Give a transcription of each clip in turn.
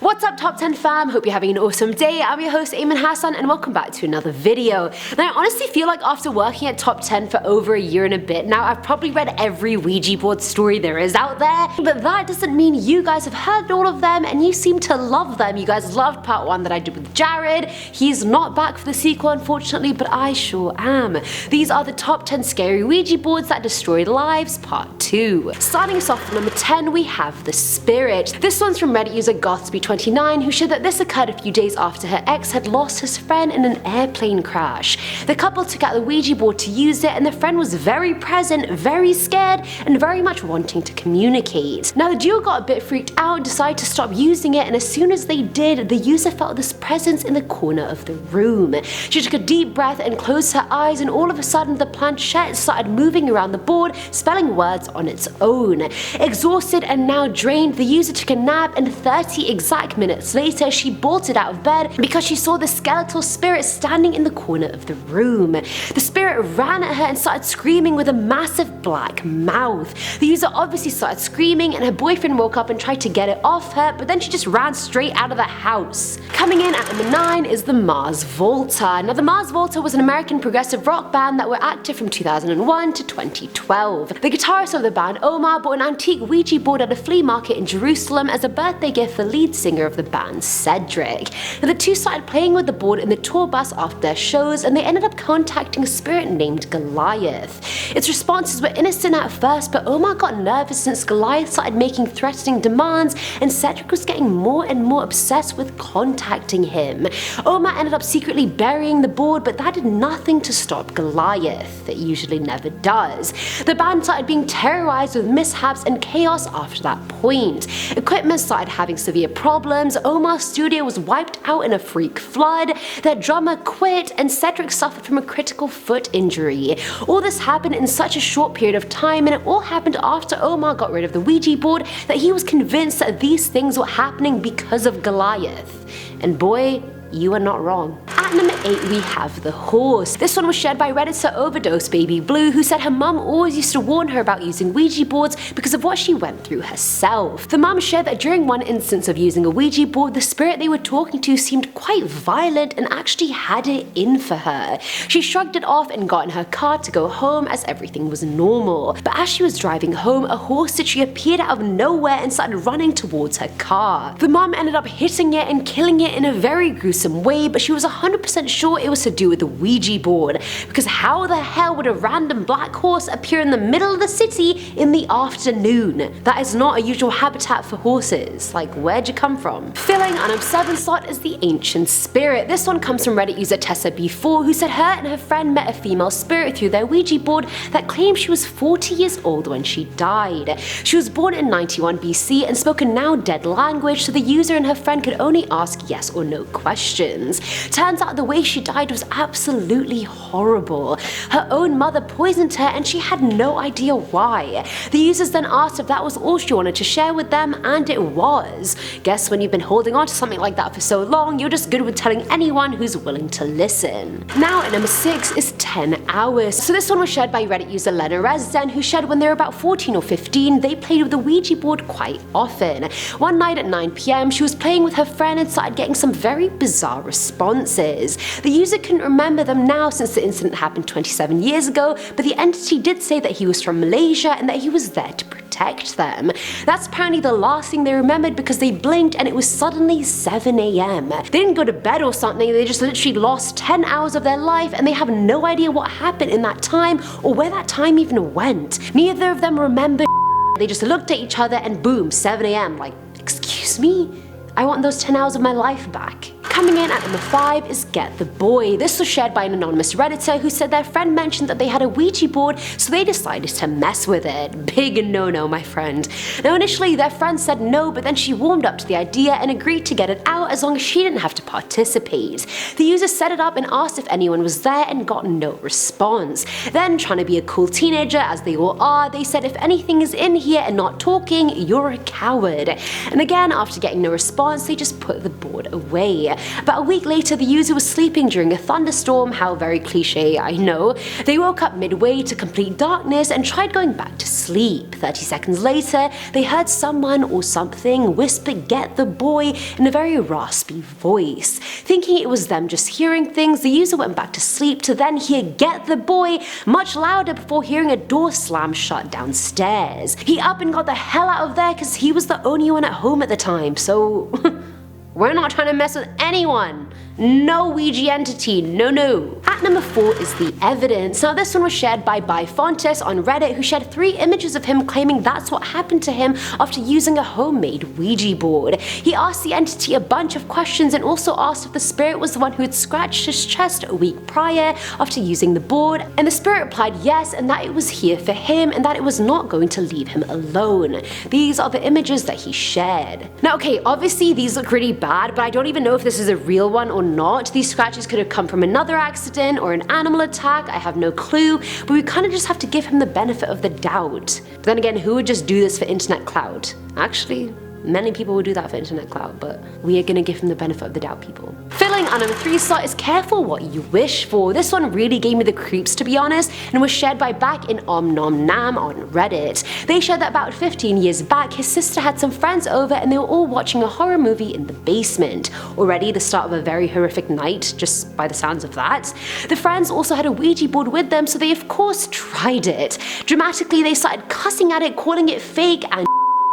What's up top 10 fam, hope you're having an awesome day. I'm your host Ayman Hassan and welcome back to another video. Now I honestly feel like after working at top 10 for over a year and a bit now, I've probably read every Ouija board story there is out there, but that doesn't mean you guys have heard all of them and you seem to love them. You guys loved part 1 that I did with Jared. He's not back for the sequel unfortunately, but I sure am. These are the top 10 scary Ouija boards that destroyed lives part 2. Starting us off with number 10 we have the Spirit. This one's from Reddit user Gothsby29 who shared that this occurred a few days after her ex had lost his friend in an airplane crash. The couple took out the Ouija board to use it and the friend was very present, very scared, and very much wanting to communicate. Now the duo got a bit freaked out and decided to stop using it, and as soon as they did, the user felt this presence in the corner of the room. She took a deep breath and closed her eyes, and all of a sudden the planchette started moving around the board, spelling words on its own. Exhausted and now drained, the user took a nap, and 30 exact minutes later she bolted out of bed because she saw the skeletal spirit standing in the corner of the room. The spirit ran at her and started screaming with a massive black mouth. The user obviously started screaming and her boyfriend woke up and tried to get it off her, but then she just ran straight out of the house. Coming in at number 9 is the VOLTA. Now the VOLTA was an American progressive rock band that were active from 2001 to 2012. The guitarist of the band, Omar, bought an antique Ouija board at a flea market in Jerusalem as a birthday gift for the lead singer of the band, Cedric. Now the two started playing with the board in the tour bus after their shows and they ended up contacting a spirit named Goliath. Its responses were innocent at first, but Omar got nervous since Goliath started making threatening demands and Cedric was getting more and more obsessed with contacting him. Omar ended up secretly burying the board, but that did nothing to stop Goliath. It usually never does. The band started being terrorized with mishaps and chaos after that point. Equipment started having severe problems, Omar's studio was wiped out in a freak flood, their drummer quit, and Cedric suffered from a critical foot injury. All this happened in such a short period of time, and it all happened after Omar got rid of the Ouija board that he was convinced that these things were happening because of Goliath. And boy, you are not wrong. At number 8 we have the Horse. This one was shared by Redditor Overdose Baby Blue, who said her mum always used to warn her about using Ouija boards because of what she went through herself. The mum shared that during one instance of using a Ouija board, the spirit they were talking to seemed quite violent and actually had it in for her. She shrugged it off and got in her car to go home as everything was normal. But as she was driving home, a horse literally appeared out of nowhere and started running towards her car. The mum ended up hitting it and killing it in a very gruesome way, but she was 100% sure it was to do with the Ouija board, because how the hell would a random black horse appear in the middle of the city in the afternoon? That is not a usual habitat for horses. Like, where'd you come from? Filling on number 7 slot is the Ancient Spirit. This one comes from Reddit user TessaB4, who said her and her friend met a female spirit through their Ouija board that claimed she was 40 years old when she died. She was born in 91 BC and spoke a now dead language, so the user and her friend could only ask yes or no questions. Turns out the way she died was absolutely horrible. Her own mother poisoned her and she had no idea why. The users then asked if that was all she wanted to share with them, and it was. Guess when you've been holding on to something like that for so long, you're just good with telling anyone who's willing to listen. Now at number 6 is 10 hours. So this one was shared by Reddit user Lena Resden, who shared when they were about 14 or 15, they played with the Ouija board quite often. One night at 9 PM, she was playing with her friend and started getting some very bizarre responses. The user couldn't remember them now since the incident happened 27 years ago, but the entity did say that he was from Malaysia and that he was there to protect them. That's apparently the last thing they remembered because they blinked and it was suddenly 7 AM. They didn't go to bed or something, they just literally lost 10 hours of their life and they have no idea what happened in that time or where that time even went. Neither of them remembered. They just looked at each other and boom, 7 AM. Like, excuse me? I want those 10 hours of my life back. Coming in at number 5 is Get the Boy. This was shared by an anonymous Redditor who said their friend mentioned that they had a Ouija board, so they decided to mess with it. Big no-no, my friend. Now initially their friend said no, but then she warmed up to the idea and agreed to get it out as long as she didn't have to participate. The user set it up and asked if anyone was there and got no response. Then, trying to be a cool teenager as they all are, they said if anything is in here and not talking, you're a coward. And again, after getting no response, they just put the board away. About a week later, the user was sleeping during a thunderstorm. How very cliche, I know. They woke up midway to complete darkness and tried going back to sleep. 30 seconds later, they heard someone or something whisper "get the boy" in a very raspy voice. Thinking it was them just hearing things, the user went back to sleep to then hear "get the boy" much louder before hearing a door slam shut downstairs. He up and got the hell out of there because he was the only one at home at the time, so we're not trying to mess with anyone. No Ouija entity, no. At number 4 is the evidence. Now this one was shared by Fontes on Reddit, who shared 3 images of him claiming that's what happened to him after using a homemade Ouija board. He asked the entity a bunch of questions and also asked if the spirit was the one who had scratched his chest a week prior after using the board, and the spirit replied yes, and that it was here for him and that it was not going to leave him alone. These are the images that he shared. Now okay, obviously these look really bad, but I don't even know if this is a real one or not. These scratches could have come from another accident or an animal attack, I have no clue, but we kind of just have to give him the benefit of the doubt. But then again, who would just do this for internet clout? Actually, many people would do that for internet clout, but we are gonna give him the benefit of the doubt, people. Filling our number 3 slot is careful what you wish for. This one really gave me the creeps, to be honest, and was shared by Back in Om Nom Nam on Reddit. They shared that about 15 years back, his sister had some friends over and they were all watching a horror movie in the basement. Already the start of a very horrific night, just by the sounds of that. The friends also had a Ouija board with them, so they of course tried it. Dramatically, they started cussing at it, calling it fake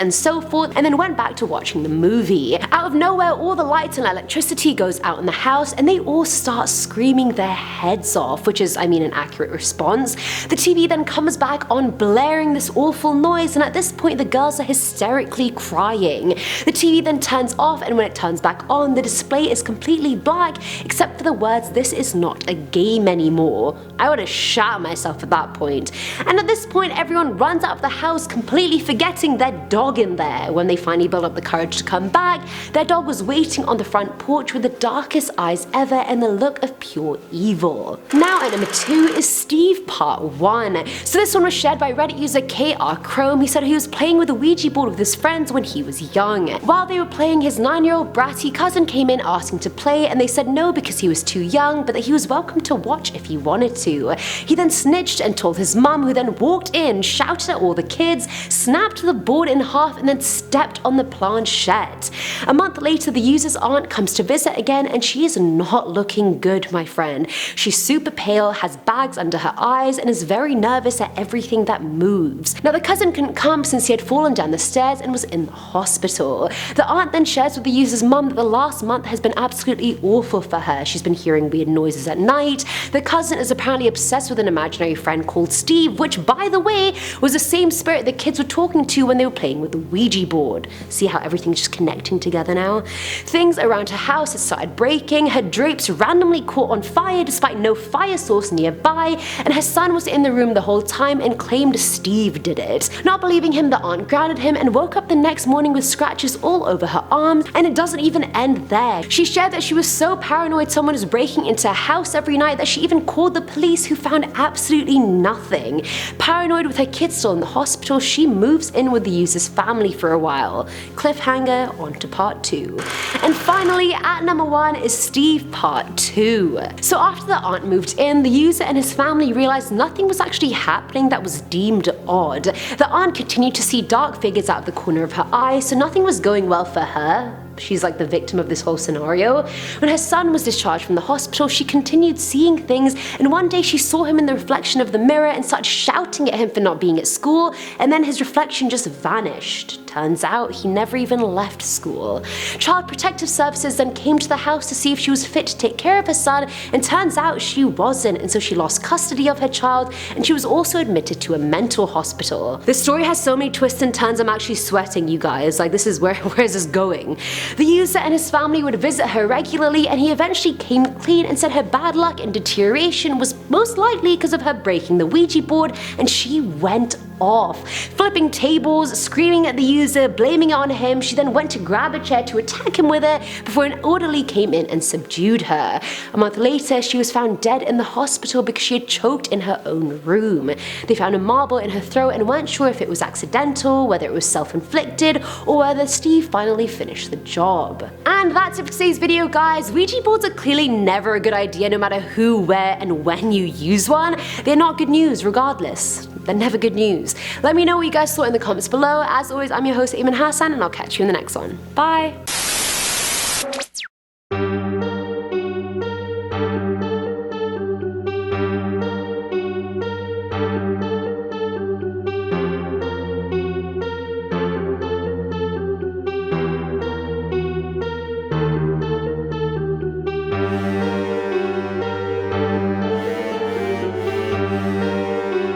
and so forth, and then went back to watching the movie. Out of nowhere, all the lights and electricity goes out in the house and they all start screaming their heads off, which is, I mean, an accurate response. The TV then comes back on, blaring this awful noise, and at this point the girls are hysterically crying. The TV then turns off, and when it turns back on, the display is completely black except for the words "this is not a game anymore." I would have shot myself at that point. And at this point, everyone runs out of the house, completely forgetting their dog in there. When they finally build up the courage to come back, their dog was waiting on the front porch with the darkest eyes ever and the look of pure evil. Now at number 2 is Steve Part 1. So this one was shared by Reddit user KR Chrome. He said he was playing with a Ouija board with his friends when he was young. While they were playing, his 9-year-old bratty cousin came in asking to play, and they said no because he was too young, but that he was welcome to watch if he wanted to. He then snitched and told his mum, who then walked in, shouted at all the kids, snapped the board in half, and then stepped on the planchette. A month later, the user's aunt comes to visit again, and she is not looking good, my friend. She's super pale, has bags under her eyes, and is very nervous at everything that moves. Now the cousin couldn't come since he had fallen down the stairs and was in the hospital. The aunt then shares with the user's mum that the last month has been absolutely awful for her. She's been hearing weird noises at night. The cousin is apparently obsessed with an imaginary friend called Steve, which, by the way, was the same spirit the kids were talking to when they were playing with the Ouija board. See how everything's just connecting together now? Things around her house had started breaking, her drapes randomly caught on fire despite no fire source nearby, and her son was in the room the whole time and claimed Steve did it. Not believing him, the aunt grounded him and woke up the next morning with scratches all over her arms, and it doesn't even end there. She shared that she was so paranoid someone was breaking into her house every night that she even called the police, who found absolutely nothing. Paranoid with her kids still in the hospital, she moves in with the user's family for a while. Cliffhanger, on to part 2. And finally, at number 1 is Steve Part 2. So after the aunt moved in, the user and his family realized nothing was actually happening that was deemed odd. The aunt continued to see dark figures out of the corner of her eye, so nothing was going well for her. She's like the victim of this whole scenario. When her son was discharged from the hospital, she continued seeing things, and one day she saw him in the reflection of the mirror and started shouting at him for not being at school, and then his reflection just vanished. Turns out he never even left school. Child Protective Services then came to the house to see if she was fit to take care of her son, and turns out she wasn't, and so she lost custody of her child, and she was also admitted to a mental hospital. This story has so many twists and turns, I'm actually sweating, you guys. Like, this is where is this going? The user and his family would visit her regularly, and he eventually came clean and said her bad luck and deterioration was most likely because of her breaking the Ouija board, and she went off, flipping tables, screaming at the user, blaming it on him. She then went to grab a chair to attack him with it before an orderly came in and subdued her. A month later, she was found dead in the hospital because she had choked in her own room. They found a marble in her throat and weren't sure if it was accidental, whether it was self-inflicted, or whether Steve finally finished the job. And that's it for today's video, guys. Ouija boards are clearly never a good idea no matter who, where, and when you use one. They're not good news regardless. They're never good news. Let me know what you guys thought in the comments below. As always, I'm your host, Eamon Hassan, and I'll catch you in the next one. Bye!